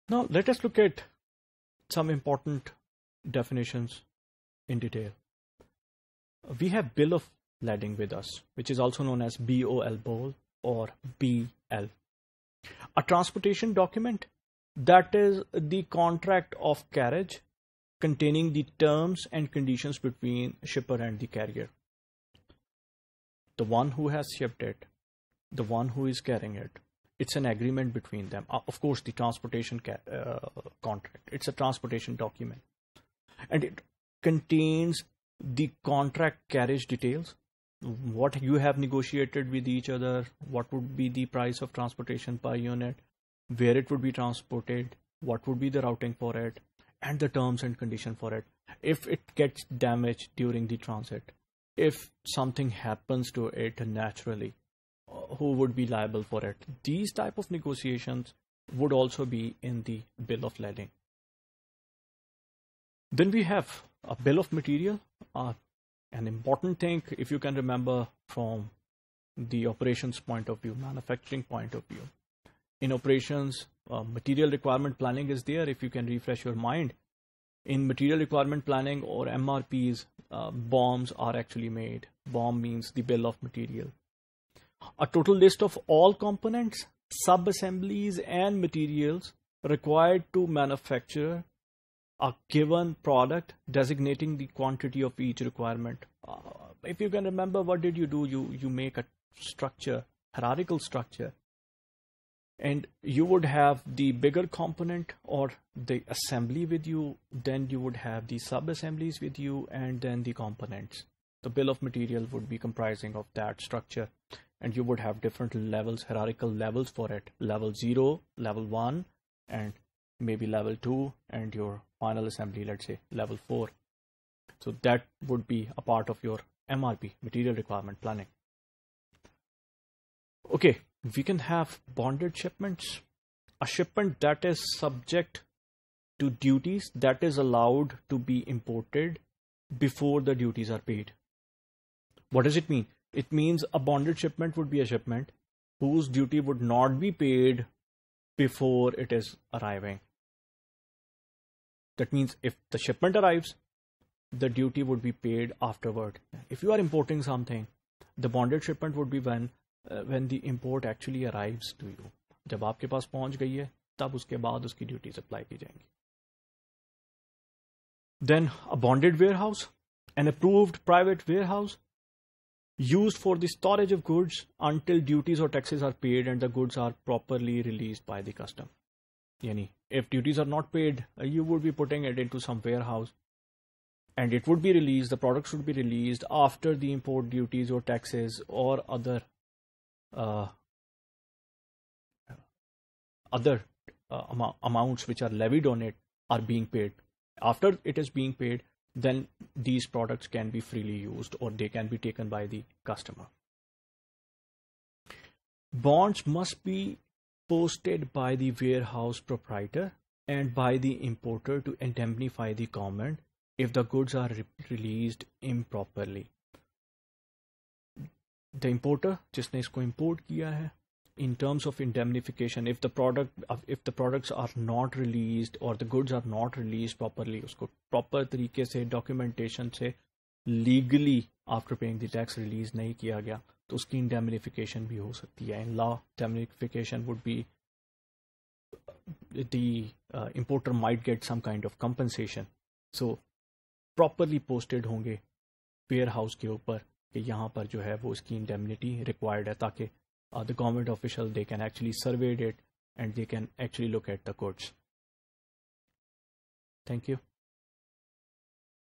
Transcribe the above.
Now let us look at some important definitions in detail. We have bill of lading with us, which is also known as BOL or BL. A transportation document, that is the contract of carriage containing the terms and conditions between shipper and the carrier. The one who has shipped it, the one who is carrying it. It's an agreement between them. Of course, the transportation contract. It's a transportation document. And it contains the contract carriage details, what you have negotiated with each other, what would be the price of transportation per unit, where it would be transported, what would be the routing for it, and the terms and condition for it. If it gets damaged during the transit, if something happens to it naturally, who would be liable for it? These type of negotiations would also be in the bill of lading. Then we have a bill of material, an important thing, if you can remember from the operations point of view, manufacturing point of view. In operations, material requirement planning is there. If you can refresh your mind, in material requirement planning or MRPs, BOMs are actually made. BOM means the bill of material. A total list of all components, sub-assemblies and materials required to manufacture a given product, designating the quantity of each requirement. If you can remember, what did you do? You make a structure, hierarchical structure, and you would have the bigger component or the assembly with you, then you would have the sub-assemblies with you, and then the components. The bill of material would be comprising of that structure, and you would have different levels, hierarchical levels for it. Level 0, level 1, and maybe level 2, and your final assembly, let's say level 4. So that would be a part of your MRP, material requirement planning. Okay, we can have bonded shipments. A shipment that is subject to duties that is allowed to be imported before the duties are paid. What does it mean? It means a bonded shipment would be a shipment whose duty would not be paid before it is arriving. That means if the shipment arrives, the duty would be paid afterward. If you are importing something, the bonded shipment would be when the import actually arrives to you. जब आपके पास पहुंच गई है, तब उसके बाद उसकी duties apply की जाएंगी. Then a bonded warehouse, an approved private warehouse used for the storage of goods until duties or taxes are paid and the goods are properly released by the custom. Yani, if duties are not paid, you would be putting it into some warehouse and it would be released, the product should be released after the import duties or taxes or other amounts which are levied on it are being paid. After it is being paid, then these products can be freely used or they can be taken by the customer. Bonds must be posted by the warehouse proprietor and by the importer to indemnify the government if the goods are released improperly. The importer, जिसने इसको import किया है, in terms of indemnification, if the products are not released or the goods are not released properly, उसको proper तरीके से documentation से legally after paying the tax release नहीं किया गया, तो उसकी indemnification भी हो सकती है. In law, indemnification would be the importer might get some kind of compensation. So properly posted होंगे warehouse के ऊपर कि यहाँ पर जो है वो इसकी indemnity required है, ताकि the government official, they can actually survey it and they can actually look at the goods. Thank you.